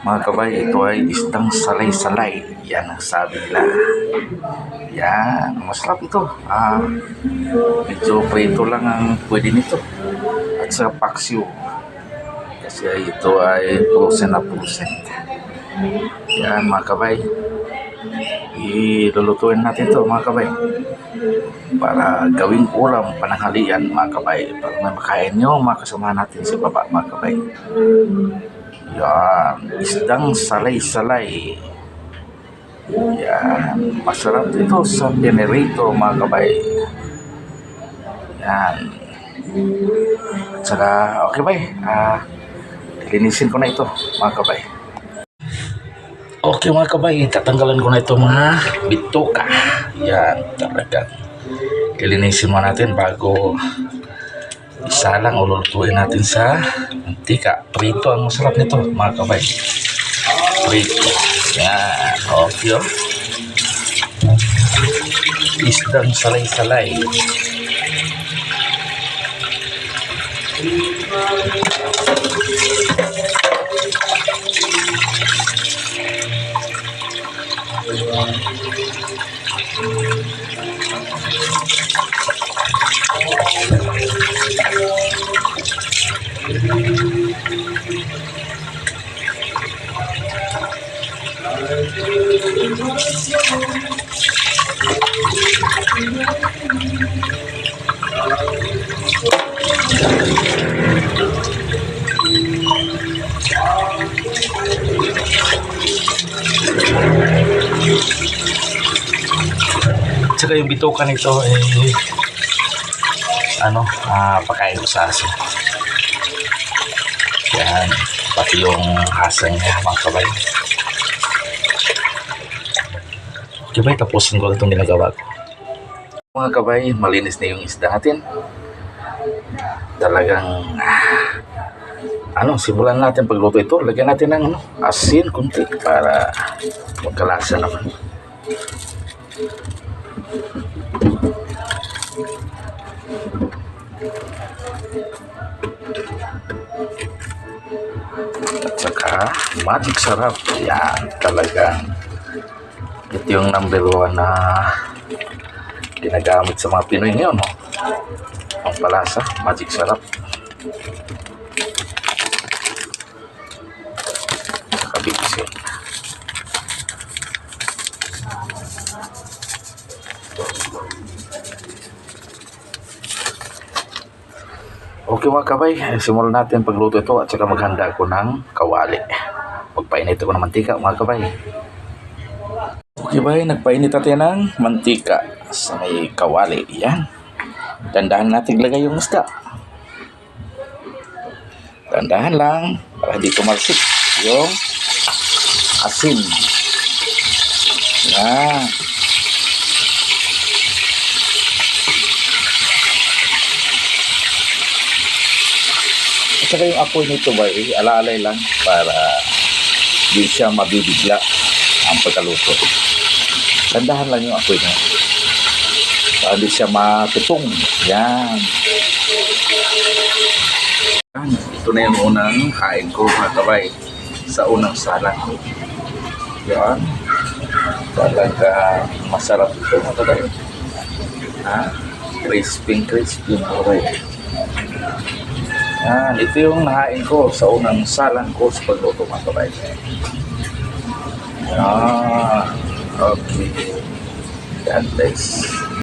Mga kabay, ito ay isdang salay-salay. Yan ang sabi nila. Yan, masarap ito. Medyo prito lang ang pwede nito. At sa paksiw. Kasi ito ay frozen na frozen. Yan mga kabay. Ilulutuin natin ito mga kabay. Para gawing ulam pananghalian mga kabay. Para may makain nyo mga kasama natin sa baba mga kabay. Yan, isdang salay-salay. Yan, masarap ito sa pinirito mga kabay. Yan. At saka, okay ba linisin ko na ito mga kabay. Okay mga kabay, tatanggalan ko na ito mga bituka. Yan, talagang linisin mo natin bago isa lang ululutuin natin sa mantika. Prito ang masarap nito mga kabay. Prito. Yan, okay. Isdang salay-salay. Tsaka yung bituka nito pakain ko sa aso. Yan, pati yung hasang niya mga kabay. Okay ba, tapusin ko itong ginagawa ko. Mga kabay, malinis na yung isda natin. Talagang simulan natin pagluto ito. Lagyan natin ng asin kunti para magkalasa naman. At saka magic sarap. Yan, talagang ito yung number 1 na ginagamit sa mga Pinoy ngayon, ang palasa, magic sarap. Kabigsin. Okay mga kabay, simulan natin pagluto ito at saka maghanda ko ng kawali. Magpainit ko ng mantika mga kabay. Okay ba, nagpainit natin ng mantika sa may kawali. Yan. Dandahan natin ilagay yung isda. Dandahan lang para hindi tumalsik yung asin. Yan. At saka yung apoy nito ba, ala-alay lang para hindi siya mabibigla ang pagkaluto. Dandahan lang yung apoy niya. Para hindi siya matutong. Yan. Ito na yung unang kain ko mga kabay sa unang salang. Yan. Talaga masarap ito mga kabay. Crispy mga. Yan. Ito yung nahain ko sa unang salang ko sa pagluto mga kabay. Okay. God bless.